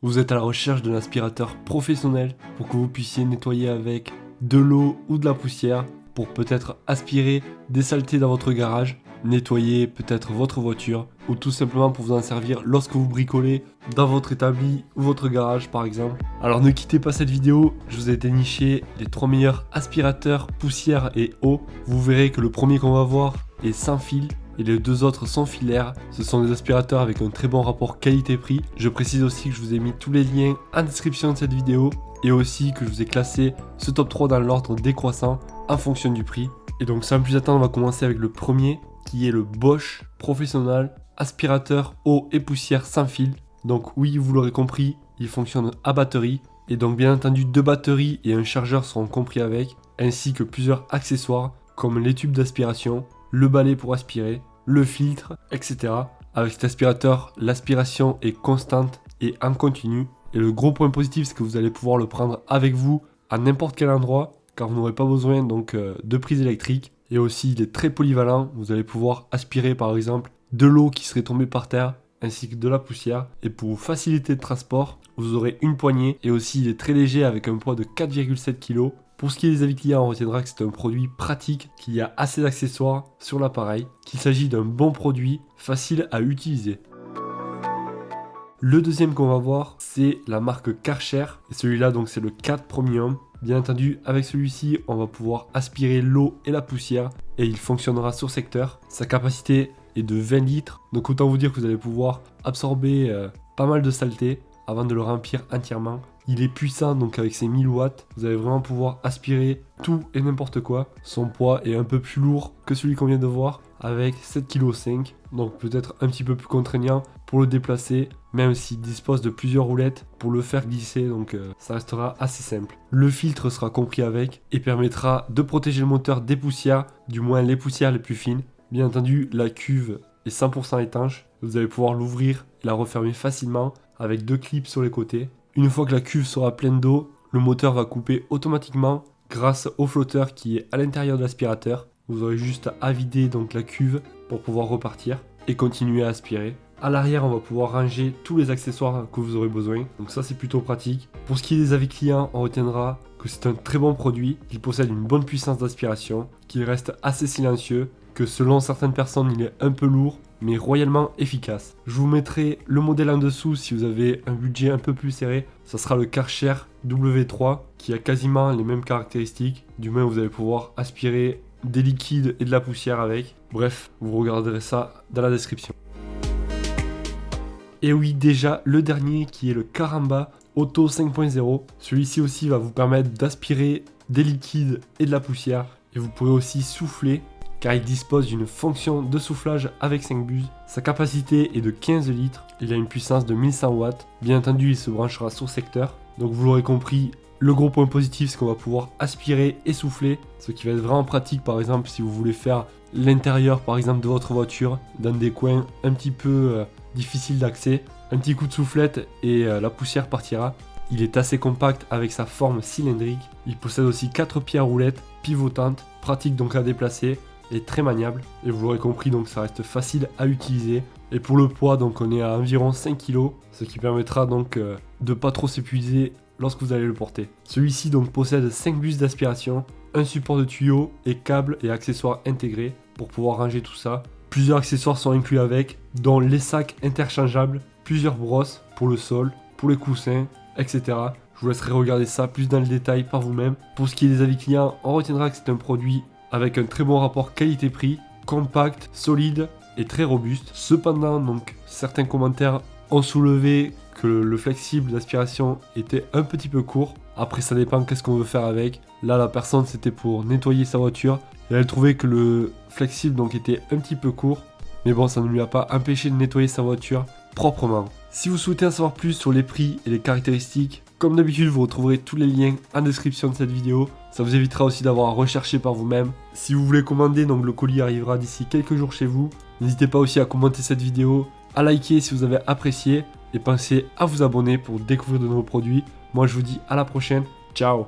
Vous êtes à la recherche d'un aspirateur professionnel pour que vous puissiez nettoyer avec de l'eau ou de la poussière pour peut-être aspirer des saletés dans votre garage, nettoyer peut-être votre voiture ou tout simplement pour vous en servir lorsque vous bricolez dans votre établi ou votre garage par exemple. Alors ne quittez pas cette vidéo, je vous ai déniché les 3 meilleurs aspirateurs poussière et eau. Vous verrez que le premier qu'on va voir est sans fil et les deux autres sont filaires. Ce sont des aspirateurs avec un très bon rapport qualité-prix. Je précise aussi que je vous ai mis tous les liens en description de cette vidéo et aussi que je vous ai classé ce top 3 dans l'ordre décroissant en fonction du prix. Et donc sans plus attendre, on va commencer avec le premier qui est le Bosch Professional aspirateur eau et poussière sans fil. Donc oui, vous l'aurez compris, il fonctionne à batterie et donc bien entendu 2 batteries et un chargeur seront compris avec, ainsi que plusieurs accessoires comme les tubes d'aspiration, le balai pour aspirer, le filtre, etc. Avec cet aspirateur, l'aspiration est constante et en continu. Et le gros point positif, c'est que vous allez pouvoir le prendre avec vous à n'importe quel endroit, car vous n'aurez pas besoin donc de prise électrique. Et aussi, il est très polyvalent. Vous allez pouvoir aspirer par exemple de l'eau qui serait tombée par terre, ainsi que de la poussière. Et pour vous faciliter le transport, vous aurez une poignée. Et aussi, il est très léger avec un poids de 4,7 kg. Pour ce qui est des avis clients, on retiendra que c'est un produit pratique, qu'il y a assez d'accessoires sur l'appareil, qu'il s'agit d'un bon produit, facile à utiliser. Le deuxième qu'on va voir, c'est la marque Karcher. Et celui-là, donc, c'est le 4 Premium. Bien entendu, avec celui-ci, on va pouvoir aspirer l'eau et la poussière et il fonctionnera sur secteur. Sa capacité est de 20 litres, donc autant vous dire que vous allez pouvoir absorber pas mal de saleté avant de le remplir entièrement. Il est puissant, donc avec ses 1000 watts, vous allez vraiment pouvoir aspirer tout et n'importe quoi. Son poids est un peu plus lourd que celui qu'on vient de voir, avec 7,5 kg, donc peut-être un petit peu plus contraignant pour le déplacer, même s'il dispose de plusieurs roulettes pour le faire glisser, donc ça restera assez simple. Le filtre sera compris avec et permettra de protéger le moteur des poussières, du moins les poussières les plus fines. Bien entendu, la cuve est 100% étanche, vous allez pouvoir l'ouvrir et la refermer facilement avec 2 clips sur les côtés. Une fois que la cuve sera pleine d'eau, le moteur va couper automatiquement grâce au flotteur qui est à l'intérieur de l'aspirateur. Vous aurez juste à vider donc la cuve pour pouvoir repartir et continuer à aspirer. À l'arrière, on va pouvoir ranger tous les accessoires que vous aurez besoin. Donc ça, c'est plutôt pratique. Pour ce qui est des avis clients, on retiendra que c'est un très bon produit, qu'il possède une bonne puissance d'aspiration, qu'il reste assez silencieux, que selon certaines personnes, il est un peu lourd, mais royalement efficace. Je vous mettrai le modèle en dessous si vous avez un budget un peu plus serré. Ça sera le Karcher W3 qui a quasiment les mêmes caractéristiques. Du moins, vous allez pouvoir aspirer des liquides et de la poussière avec. Bref, vous regarderez ça dans la description. Et oui, déjà le dernier qui est le Karamba Auto 5.0. Celui-ci aussi va vous permettre d'aspirer des liquides et de la poussière. Et vous pourrez aussi souffler, car il dispose d'une fonction de soufflage avec 5 buses. Sa capacité est de 15 litres, il a une puissance de 1100 watts. Bien entendu, il se branchera sur secteur. Donc vous l'aurez compris, le gros point positif, c'est qu'on va pouvoir aspirer et souffler, ce qui va être vraiment pratique par exemple si vous voulez faire l'intérieur par exemple de votre voiture, dans des coins un petit peu difficiles d'accès. Un petit coup de soufflette et la poussière partira. Il est assez compact avec sa forme cylindrique. Il possède aussi 4 pieds à roulettes pivotantes, pratique donc à déplacer et très maniable. Et vous l'aurez compris, donc ça reste facile à utiliser. Et pour le poids, donc on est à environ 5 kg, ce qui permettra donc de pas trop s'épuiser lorsque vous allez le porter. Celui-ci donc possède 5 buses d'aspiration, un support de tuyaux et câbles et accessoires intégrés pour pouvoir ranger tout ça. Plusieurs accessoires sont inclus avec, dont les sacs interchangeables, plusieurs brosses pour le sol, pour les coussins, etc. Je vous laisserai regarder ça plus dans le détail par vous-même. Pour ce qui est des avis clients, on retiendra que c'est un produit avec un très bon rapport qualité-prix, compact, solide et très robuste. Cependant, donc, certains commentaires ont soulevé que le flexible d'aspiration était un petit peu court. Après, ça dépend qu'est-ce qu'on veut faire avec. Là, la personne, c'était pour nettoyer sa voiture. Et elle trouvait que le flexible donc était un petit peu court. Mais bon, ça ne lui a pas empêché de nettoyer sa voiture proprement. Si vous souhaitez en savoir plus sur les prix et les caractéristiques, comme d'habitude, vous retrouverez tous les liens en description de cette vidéo. Ça vous évitera aussi d'avoir à rechercher par vous-même. Si vous voulez commander, donc le colis arrivera d'ici quelques jours chez vous. N'hésitez pas aussi à commenter cette vidéo, à liker si vous avez apprécié et pensez à vous abonner pour découvrir de nouveaux produits. Moi, je vous dis à la prochaine. Ciao!